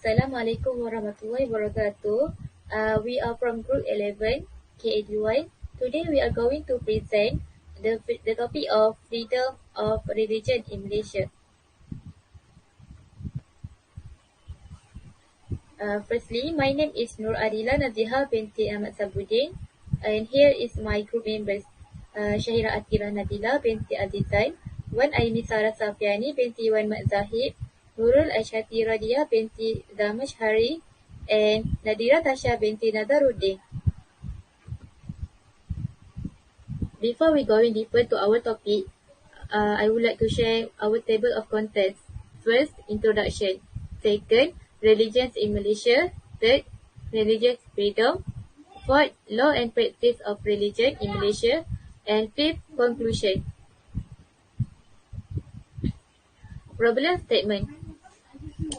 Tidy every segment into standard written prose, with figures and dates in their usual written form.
Assalamualaikum warahmatullahi wabarakatuh. We are from Group 11, KAD1. Today we are going to present the topic of freedom of religion in Malaysia. Firstly, my name is Adila Nazihah binti AHMAD SABUDDIN, and here is my group members: SYAHIRAH ATHIRAH NABILAH binti AZIZAN, Wan AIMI SAFIANI binti ZAHIB, NURUL AISYATIE binti ZAMASHHARI, and NADHIRAH TASHA binti NAZARUDDIN. Before we go deeper to our topic, I would like to share our table of contents. First, introduction. Second, religions in Malaysia. Third, religious freedom. Fourth, law and practice of religion in Malaysia. And fifth, conclusion. Problem statement.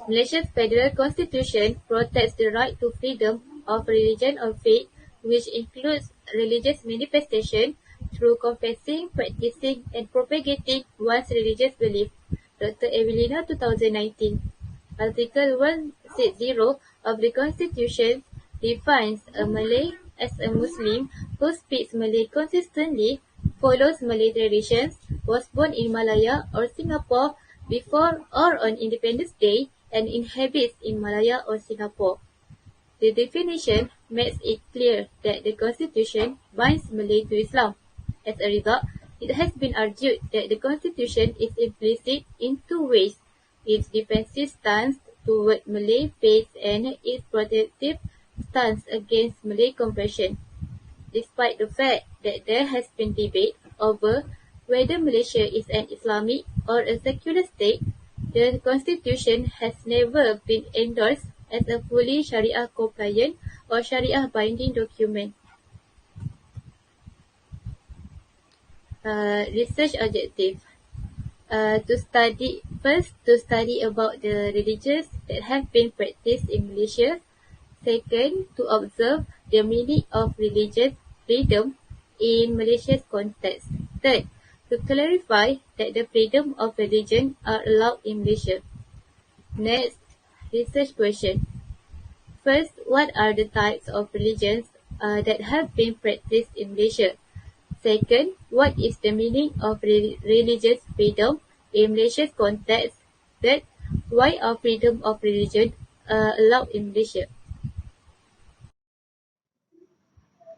Malaysia's federal constitution protects the right to freedom of religion or faith, which includes religious manifestation through confessing, practicing, and propagating one's religious belief. Dr. Evelina, 2019. Article 160 of the Constitution defines a Malay as a Muslim who speaks Malay consistently, follows Malay traditions, was born in Malaya or Singapore before or on Independence Day, and inhabits in Malaya or Singapore. The definition makes it clear that the Constitution binds Malay to Islam. As a result, it has been argued that the Constitution is implicit in two ways: its defensive stance toward Malay faith and its protective stance against Malay conversion. Despite the fact that there has been debate over whether Malaysia is an Islamic or a secular state, the Constitution has never been endorsed as a fully Sharia compliant or Sharia binding document. Research objective. To study about the religions that have been practiced in Malaysia. Second, to observe the meaning of religious freedom in Malaysia's context. Third, to clarify that the freedom of religion are allowed in Malaysia. Next, research question. First, what are the types of religions that have been practiced in Malaysia? Second, what is the meaning of religious freedom in Malaysia's context? Third, why are freedom of religion allowed in Malaysia?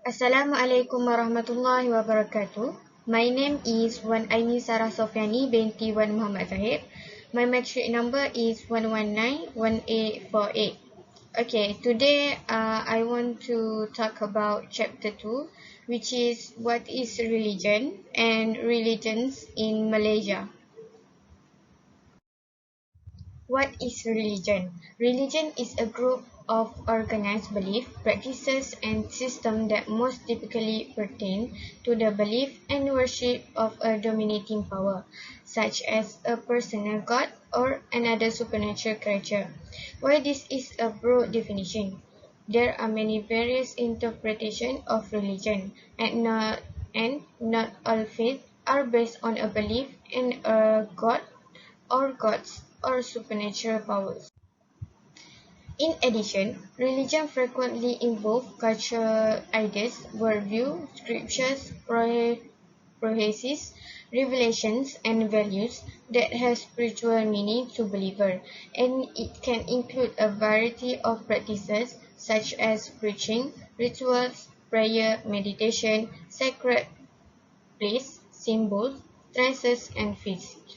Assalamualaikum warahmatullahi wabarakatuh. My name is Wan Aimi SAFIANI binti Wan Muhammad ZAHIB. My matric number is 1191848. Okay, today I want to talk about chapter 2, which is what is religion and religions in Malaysia. What is religion? Religion is a group of organized belief, practices, and systems that most typically pertain to the belief and worship of a dominating power, such as a personal god or another supernatural creature. While this is a broad definition, there are many various interpretations of religion, and not all faiths are based on a belief in a god or gods or supernatural powers. In addition, religion frequently involves cultural ideas, worldview, scriptures, prophecies, revelations, and values that have spiritual meaning to believers, and it can include a variety of practices such as preaching, rituals, prayer, meditation, sacred place, symbols, trances, and feasts.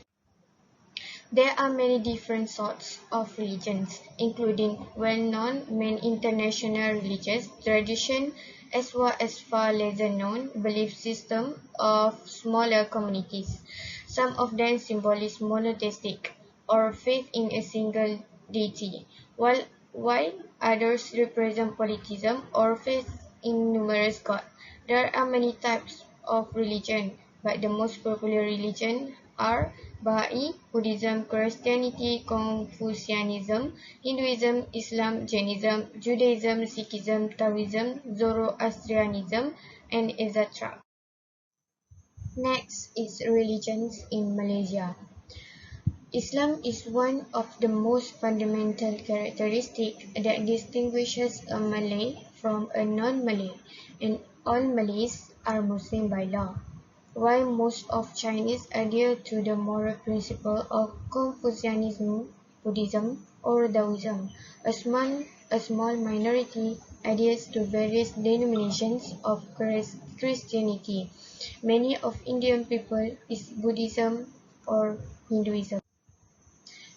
There are many different sorts of religions, including well-known main international religious traditions as well as far lesser-known belief systems of smaller communities. Some of them symbolize monotheistic, or faith in a single deity, while others represent polytheism, or faith in numerous gods. There are many types of religion, but the most popular religions are Baha'i, Buddhism, Christianity, Confucianism, Hinduism, Islam, Jainism, Judaism, Sikhism, Taoism, Zoroastrianism, and etc. Next is religions in Malaysia. Islam is one of the most fundamental characteristics that distinguishes a Malay from a non-Malay, and all Malays are Muslim by law. While most of Chinese adhere to the moral principle of Confucianism, Buddhism, or Taoism, a small minority adheres to various denominations of Christianity. Many of Indian people is Buddhism or Hinduism.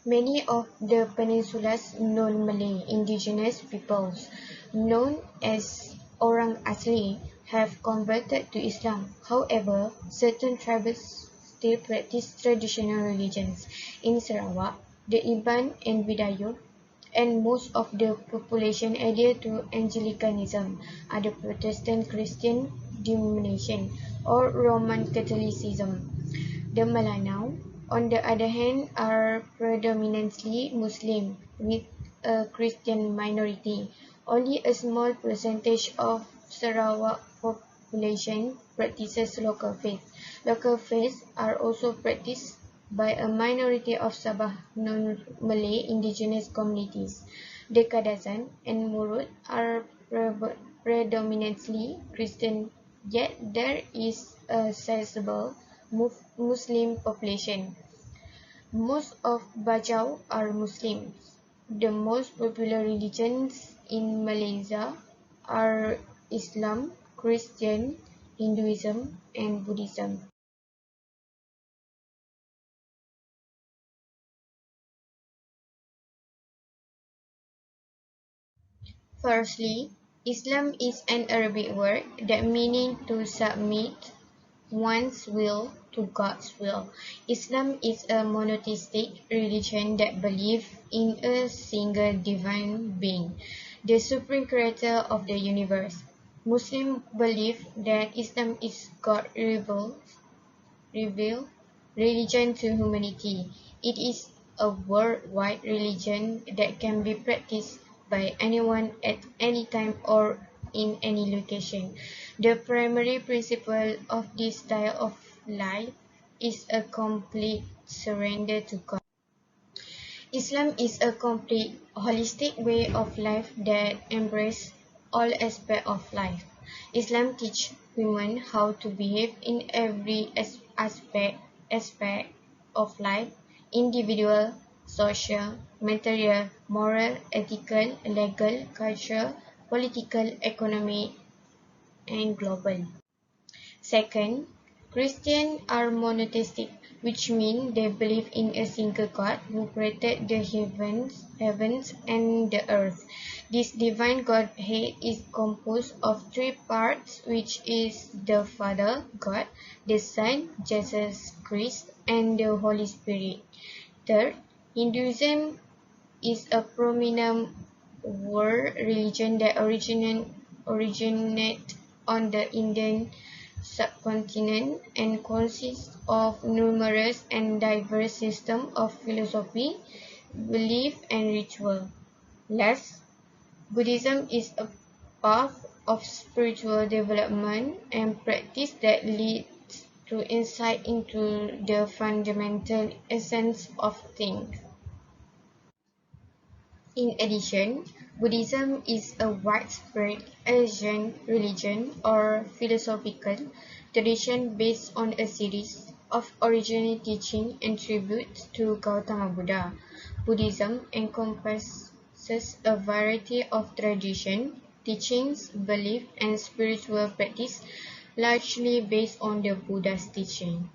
Many of the peninsula's non-Malay indigenous peoples, known as Orang Asli, have converted to Islam. However, certain tribes still practice traditional religions. In Sarawak, the Iban and Bidayuh, and most of the population adhere to Anglicanism, other Protestant Christian denomination, or Roman Catholicism. The Melanau, on the other hand, are predominantly Muslim, with a Christian minority. Only a small percentage of Sarawak population practices local faith. Local faiths are also practiced by a minority of Sabah non-Malay indigenous communities. The Kadazan and Murut are predominantly Christian, yet there is a sizable Muslim population. Most of Bajau are Muslims. The most popular religions in Malaysia are Islam, Christian, Hinduism, and Buddhism. Firstly, Islam is an Arabic word that meaning to submit one's will to God's will. Islam is a monotheistic religion that believes in a single divine being, the supreme creator of the universe. Muslims believe that Islam is God's revealed religion to humanity. It is a worldwide religion that can be practiced by anyone at any time or in any location. The primary principle of this style of life is a complete surrender to God. Islam is a complete, holistic way of life that embraces all aspects of life. Islam teaches women how to behave in every aspect of life: individual, social, material, moral, ethical, legal, cultural, political, economic, and global. Second, Christians are monotheistic, which means they believe in a single God who created the heavens and the earth. This divine Godhead is composed of three parts, which is the Father, God, the Son, Jesus Christ, and the Holy Spirit. Third, Hinduism is a prominent world religion that originated on the Indian subcontinent and consists of numerous and diverse systems of philosophy, belief, and ritual. Last, Buddhism is a path of spiritual development and practice that leads to insight into the fundamental essence of things. In addition, Buddhism is a widespread Asian religion or philosophical tradition based on a series of original teachings and tributes to Gautama Buddha. Buddhism encompasses a variety of traditions, teachings, beliefs, and spiritual practice, largely based on the Buddha's teaching.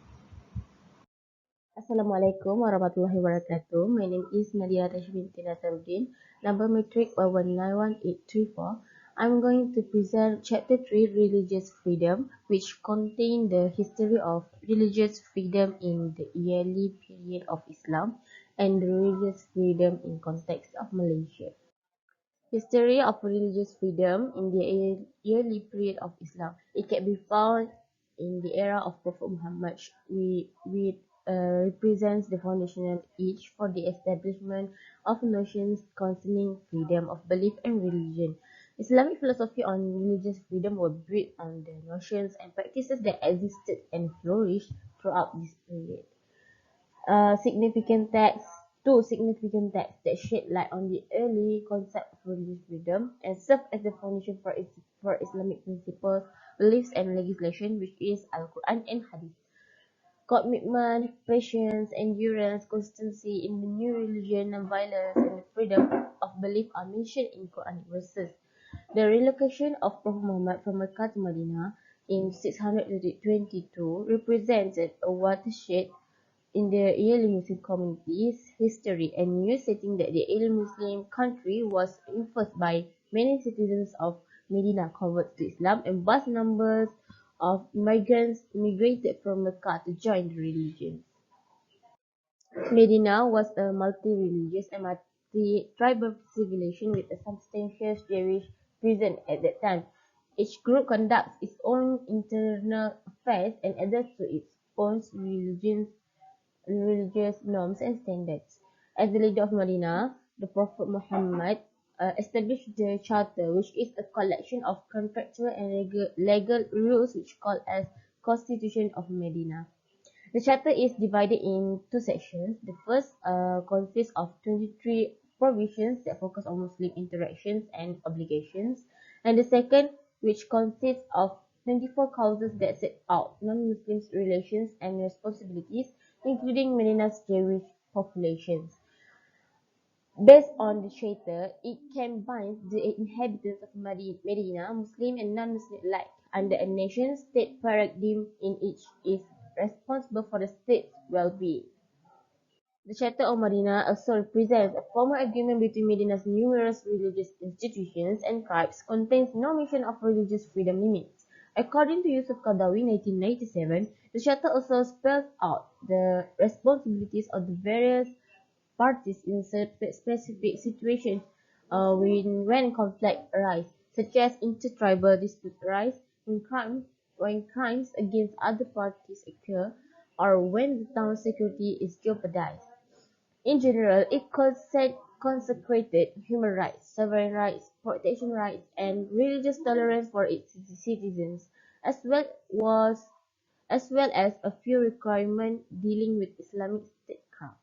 Assalamualaikum warahmatullahi wabarakatuh. My name is Nazihah binti Nazarudin, number matric 1191834. I'm going to present chapter 3, Religious Freedom, which contain the history of religious freedom in the early period of Islam and the religious freedom in context of Malaysia. History of religious freedom in the early period of Islam. It can be found in the era of Prophet Muhammad, which represents the foundational age for the establishment of notions concerning freedom of belief and religion. Islamic philosophy on religious freedom were built on the notions and practices that existed and flourished throughout this period. significant texts, two significant texts that shed light on the early concept of religious freedom and serve as the foundation for Islamic principles, beliefs, and legislation, which is Al-Quran and Hadith. Commitment, patience, endurance, constancy in the new religion, non-violence, and the freedom of belief are mentioned in Quranic verses. The relocation of Prophet Muhammad from Mecca to Medina in 622 represented a watershed in the early Muslim community's history, a new setting that the early Muslim country was influenced by many citizens of Medina converts to Islam and vast numbers of migrants migrated from Mecca to join the religion. Medina was a multi-religious and multi-tribal civilization with a substantial Jewish presence at that time. Each group conducts its own internal affairs and adheres to its own religious norms and standards. As the leader of Medina, the Prophet Muhammad established the Charter, which is a collection of contractual and legal rules which called as Constitution of Medina. The charter is divided in two sections. The first consists of 23 provisions that focus on Muslim interactions and obligations, and the second, which consists of 24 clauses that set out non-Muslims' relations and responsibilities, including Medina's Jewish populations. Based on the charter, it can bind the inhabitants of Medina, Muslim and non-Muslim alike, under a nation-state paradigm in which is responsible for the state's well-being. The Charter of Medina also represents a formal agreement between Medina's numerous religious institutions and tribes, contains no mention of religious freedom limits. According to Yusuf Qaradawi, 1997, the Charter also spells out the responsibilities of the various parties in specific situations when conflict arise, such as intertribal disputes arise, when crimes against other parties occur, or when the town's security is jeopardized. In general, it consecrated human rights, sovereign rights, protection rights, and religious tolerance for its citizens, as well as a few requirements dealing with Islamic statecraft.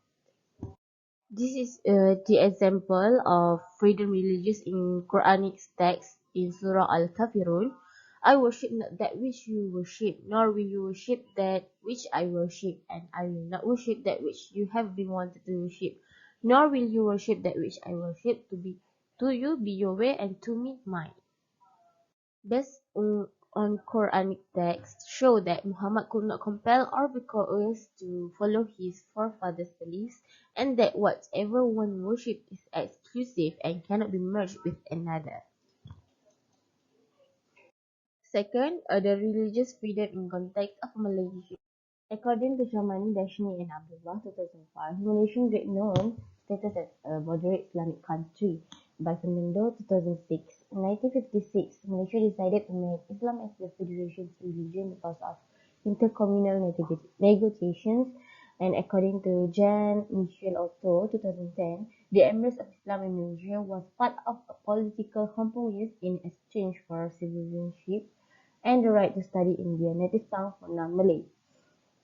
This is the example of freedom religious in Quranic text in Surah Al-Kafirun. I worship not that which you worship, nor will you worship that which I worship, and I will not worship that which you have been wanted to worship, nor will you worship that which I worship. To you be your way, and to me mine. Based on Quranic texts show that Muhammad could not compel or be coerced to follow his forefathers' beliefs, and that whatever one worships is exclusive and cannot be merged with another. Second, the religious freedom in context of Malaysia. According to Shamani, Dashni and Abdullah, 2005, Malaysia gained known status as a moderate Islamic country. By Fernando, 2006. In 1956, Malaysia decided to make Islam as the federation's religion because of intercommunal negotiations, and according to Jan Michel Otto, 2010, the embrace of Islam in Malaysia was part of a political compromise in exchange for citizenship and the right to study in their native tongue for non-Malays.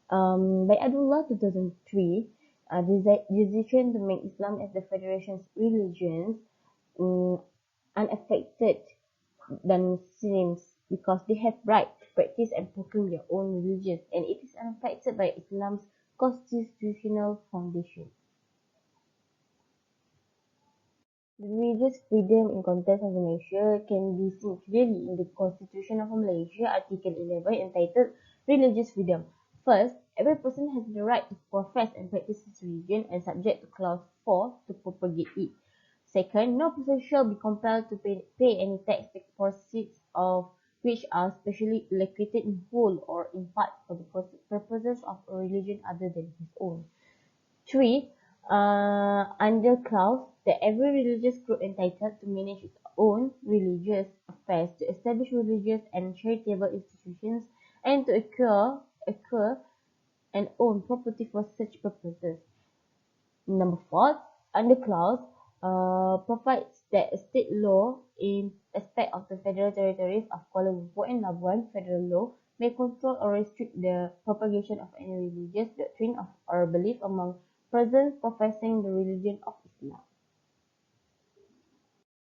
By Abdullah 2003, the decision to make Islam as the federation's religion unaffected than Muslims because they have right to practice and proclaim their own religions, and it is unaffected by Islam's constitutional foundation. The religious freedom in context of Malaysia can be seen clearly in the Constitution of Malaysia, Article 11, entitled Religious Freedom. First, every person has the right to profess and practice his religion and subject to Clause 4 to propagate it. Second, no person shall be compelled to pay any tax, the proceeds of which are specially allocated in whole or in part for the purposes of a religion other than his own. 3. Under clause that every religious group entitled to manage its own religious affairs, to establish religious and charitable institutions, and to acquire and own property for such purposes. Number 4. Under clause provides that a state law in respect of the federal territories of Kuala Lumpur and Labuan, federal law, may control or restrict the propagation of any religious doctrine or belief among persons professing the religion of Islam.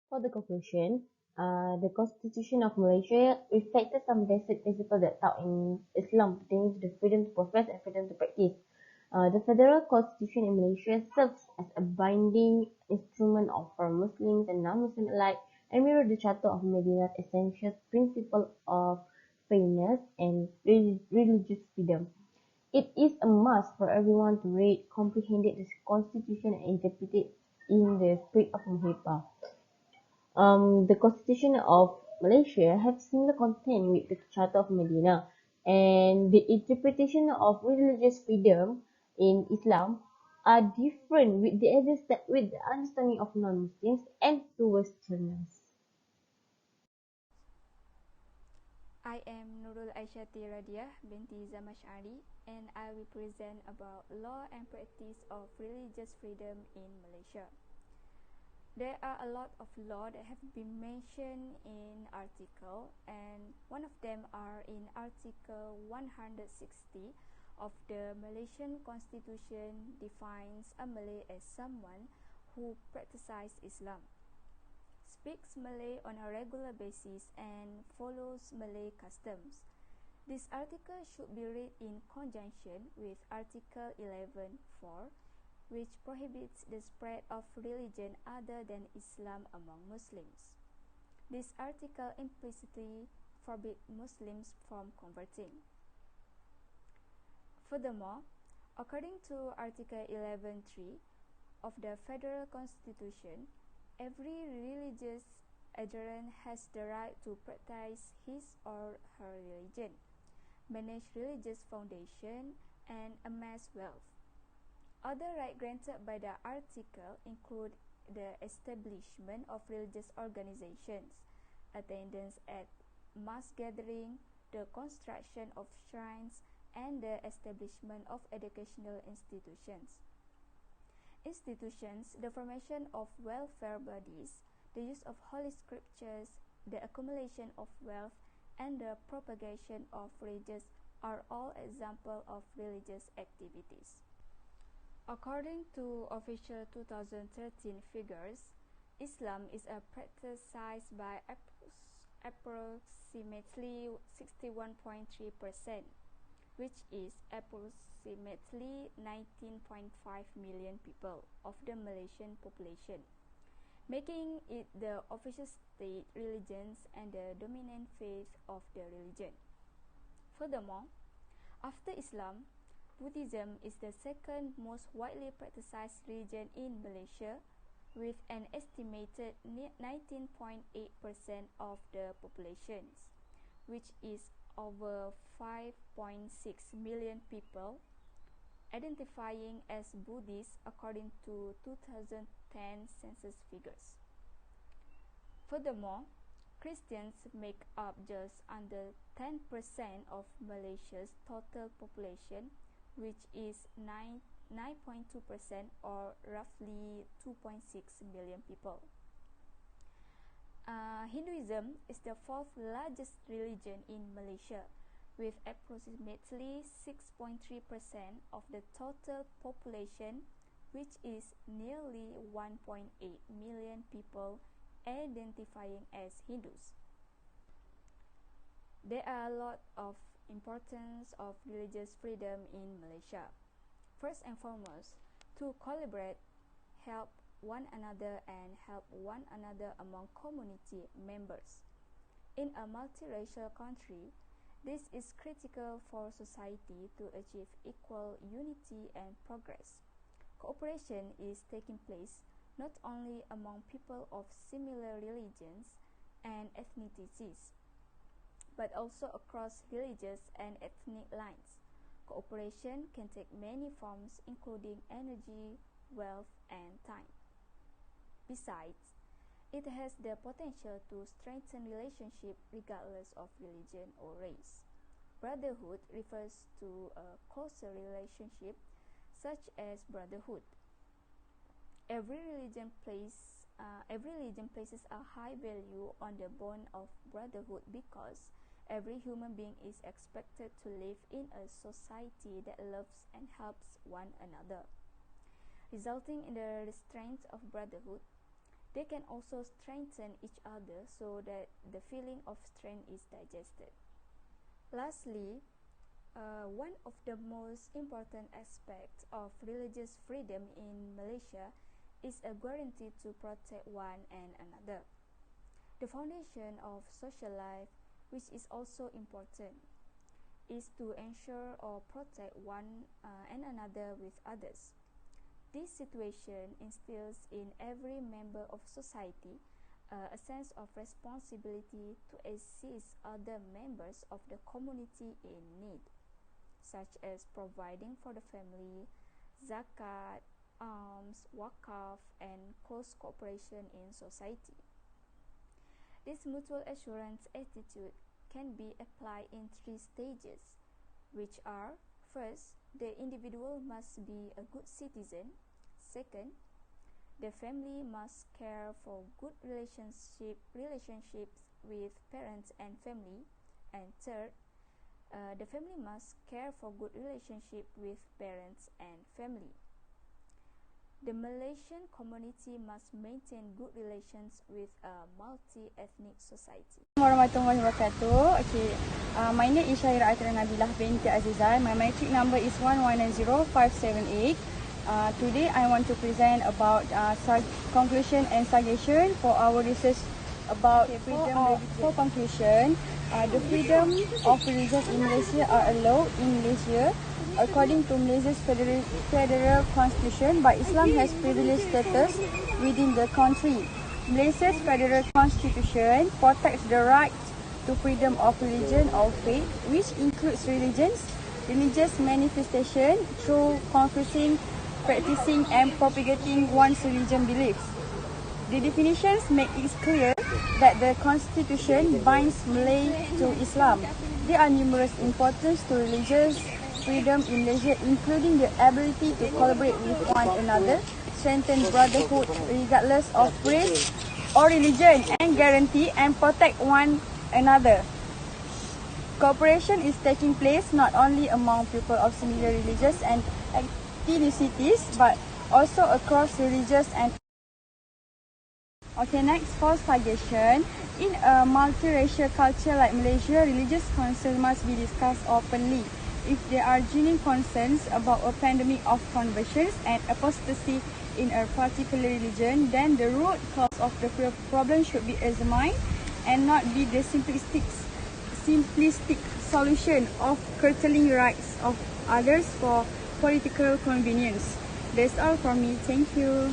For the conclusion, the Constitution of Malaysia reflected some basic principles that taught in Islam pertaining to the freedom to profess and freedom to practice. The Federal Constitution in Malaysia serves as a binding instrument for Muslims and non-Muslims alike and mirrors the Charter of Madinah's essential principle of fairness and religious freedom. It is a must for everyone to read, comprehend the Constitution and interpret it in the spirit of Muhibah. The Constitution of Malaysia have similar content with the Charter of Madinah, and the interpretation of religious freedom in Islam are different with the understanding of non-Muslims and to Westerners. I am NURUL RAADHIAH BINTI ZAMASHHARI, and I will present about law and practice of religious freedom in Malaysia. There are a lot of laws that have been mentioned in article, and one of them are in Article 160 of the Malaysian Constitution defines a Malay as someone who practices Islam, speaks Malay on a regular basis, and follows Malay customs. This article should be read in conjunction with Article 11(4), which prohibits the spread of religion other than Islam among Muslims. This article implicitly forbids Muslims from converting. Furthermore, according to Article 11(3) of the Federal Constitution, every religious adherent has the right to practice his or her religion, manage religious foundation, and amass wealth. Other rights granted by the article include the establishment of religious organizations, attendance at mass gathering, the construction of shrines, and the establishment of educational institutions. Institutions, the formation of welfare bodies, the use of holy scriptures, the accumulation of wealth, and the propagation of religions are all examples of religious activities. According to official 2013 figures, Islam is practiced by approximately 61.3%, which is approximately 19.5 million people of the Malaysian population, making it the official state religion and the dominant faith of the religion. Furthermore, after Islam, Buddhism is the second most widely practiced religion in Malaysia, with an estimated 19.8% of the population, which is over 5.6 million people identifying as Buddhist according to 2010 census figures. Furthermore, Christians make up just under 10% of Malaysia's total population, which is 9.2% or roughly 2.6 million people. Hinduism is the fourth largest religion in Malaysia, with approximately 6.3% of the total population, which is nearly 1.8 million people identifying as Hindus. There are a lot of importance of religious freedom in Malaysia. First and foremost, to collaborate, help one another, and help one another among community members. In a multiracial country, this is critical for society to achieve equal unity and progress. Cooperation is taking place not only among people of similar religions and ethnicities, but also across religious and ethnic lines. Cooperation can take many forms, including energy, wealth, and time. Besides, it has the potential to strengthen relationships regardless of religion or race. Brotherhood refers to a closer relationship, such as brotherhood. Every religion places a high value on the bond of brotherhood because Every human being is expected to live in a society that loves and helps one another, resulting in the restraint of brotherhood. They can also strengthen each other so that the feeling of strength is digested. Lastly, one of the most important aspects of religious freedom in Malaysia is a guarantee to protect one and another. The foundation of social life, which is also important, is to ensure or protect one and another with others. This situation instills in every member of society a sense of responsibility to assist other members of the community in need, such as providing for the family, zakat, alms, wakaf, and close cooperation in society. This mutual assurance attitude can be applied in 3 stages, which are: first, the individual must be a good citizen; second, the family must care for good relationships with parents and family; and third, the family must care for good relationship with parents and family. The Malaysian community must maintain good relations with a multi-ethnic society. Warahmatullahi wabarakatuh. Okay, my name is SYAHIRAH NABILAH binti AZIZAN. My matric number is 1190578. Today I want to present about conclusion and suggestion for our research about freedom. For conclusion, the freedom of religion in Malaysia are allowed in Malaysia according to Malaysia's federal constitution, but Islam has privileged status within the country. Malaysia's federal constitution protects the right to freedom of religion or faith, which includes religious manifestation through confessing, practicing, and propagating one's religion beliefs. The definitions make it clear that the constitution binds Malay to Islam. There are numerous importance to religious freedom in Malaysia, including the ability to collaborate with one another, strengthen brotherhood regardless of race or religion, and guarantee and protect one another. Cooperation is taking place not only among people of similar religious and ethnicities, but also across religious and. Okay, next, for suggestion. In a multiracial culture like Malaysia, religious concerns must be discussed openly. If there are genuine concerns about a pandemic of conversions and apostasy in a particular religion, then the root cause of the problem should be examined and not be the simplistic solution of curtailing rights of others for political convenience. That's all from me. Thank you.